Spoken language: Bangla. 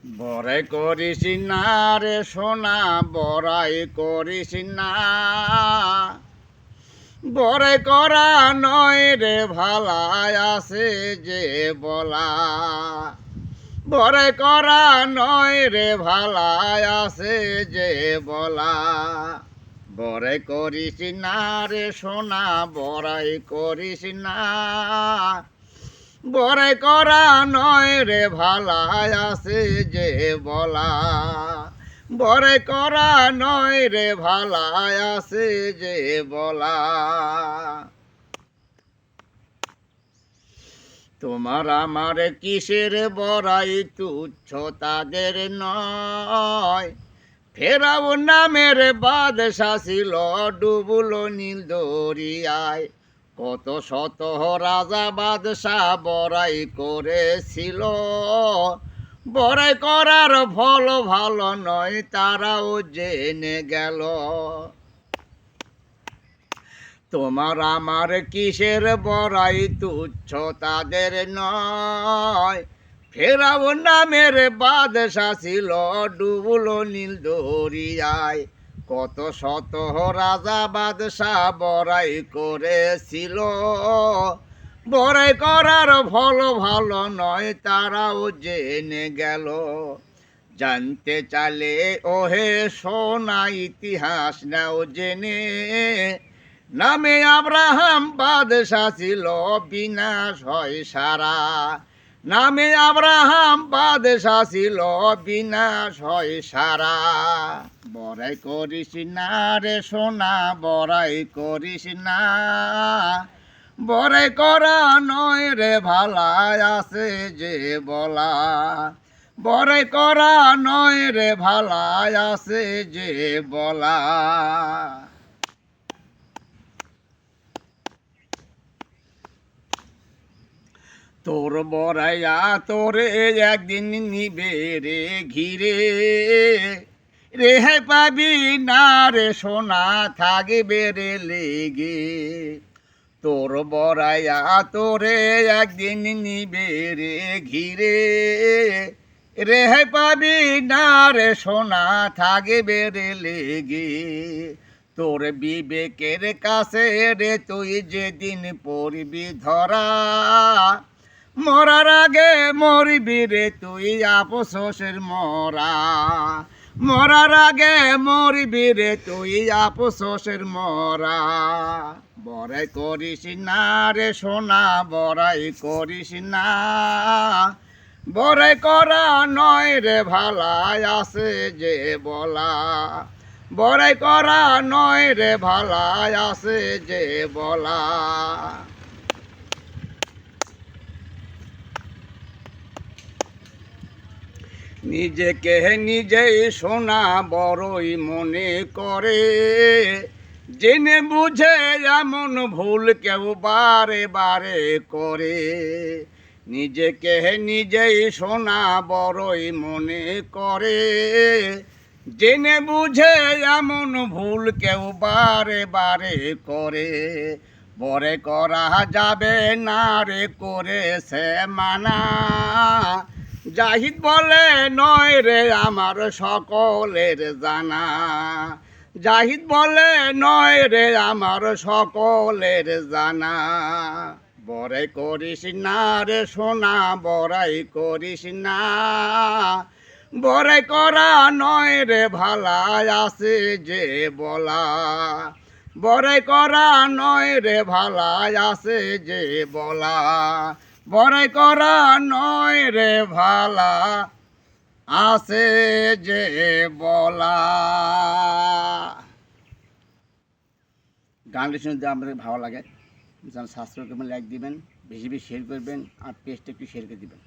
বড়াই করিস না রে সোনা, বড়াই করিস না। বড়াই করা নয় রে ভালাই আছে যে বলা। বড়াই করা নয় রে ভালাই আছে যে বলা। বড়াই করিস না রে সোনা, বড়াই করিস না। বড়াই করা নয় রে ভালাই আছে যে বলা। বড়াই করা নয় রে ভালাই আছে যে বলা। তোমার আমার কিসের বড়াই তুচ্ছ তাদের নয়। ফেরাও নামের বাদশা ছিল ডুবুলো নীল দরিয়ায়। কত শত রাজা বাদশাহ বড়াই করেছিল। বড়াই করার ফল ভালো নয় তারাও জেনে গেল। তোমার আমার কিসের বড়াই তুচ্ছ তাদের নয়। ফেরাও নামের বাদশা ছিল ডুবুলো নীল দরিয়ায়। কত শত রাজা বাদশাহ বড়াই করেছিল। বড়াই করার ফল ভালো নয় তারাও জেনে গেল। জানতে চালে ওহে সোনা ইতিহাস নাও জেনে। নামে আব্রাহাম বাদশা ছিল বিনাশ হয় সারা। নামে আব্রাহাম বাদশা ছিল বিনাশ হয় সারা। বড়াই করিস না রে সোনা, বড়াই করিস না। বড়াই করা নয় রে ভালাই আছে যে বলা। বড়াই করা নয় রে ভালাই আছে যে বলা। তোর বড়াইয়া তোরে একদিন নিবে রে ঘিরে। রেহাই পাবি না রে সোনা, থাকবে রে লেগে। তোর বড়াইয়া তোরে একদিন নিবে রে ঘিরে। রেহাই পাবি না রে সোনা, থাকবে রে লেগে। তোর বিবেকের কাছে রে তুই যেদিন পড়বি ধরা। মরার আগে মরবি রে তুই আফসোসের মরা। মরার আগে মরবি রে তুই আফসোসের মরা। বড়াই করিস না রে সোনা, বড়াই করিস না। বড়াই করা নয় রে ভালাই আছে যে বলা। বড়াই করা নয় রে ভালাই আছে যে বলা। নিজেকে নিজেই সোনা বড়ই মনে করে। জেনে বুঝে এমন ভুল কেউ বারে বারে করে। নিজেকে নিজেই সোনা বড়ই মনে করে। জেনে বুঝে এমন ভুল কেউ বারে বারে করে। বড়াই করা যাবে না রে করেছে মানা। জাহিদ বলে নয় রে আমার সকলের জানা। জাহিদ বলে নয় রে আমার সকলের জানা। বড়াই করিস না রে সোনা, বড়াই করিস না। বড়াই করা নয় রে ভালাই আছে যে বলা। বড়াই করা নয় রে ভালাই আছে যে বলা। বড়াই করা নয় রে ভালা আছে যে বলা। গানটি শুনতে আমাদের ভালো লাগে, সাবস্ক্রাইব করবেন, লাইক দিবেন, বেশি বেশি শেয়ার করবেন, আর পেজটা একটু শেয়ার করে দিবেন।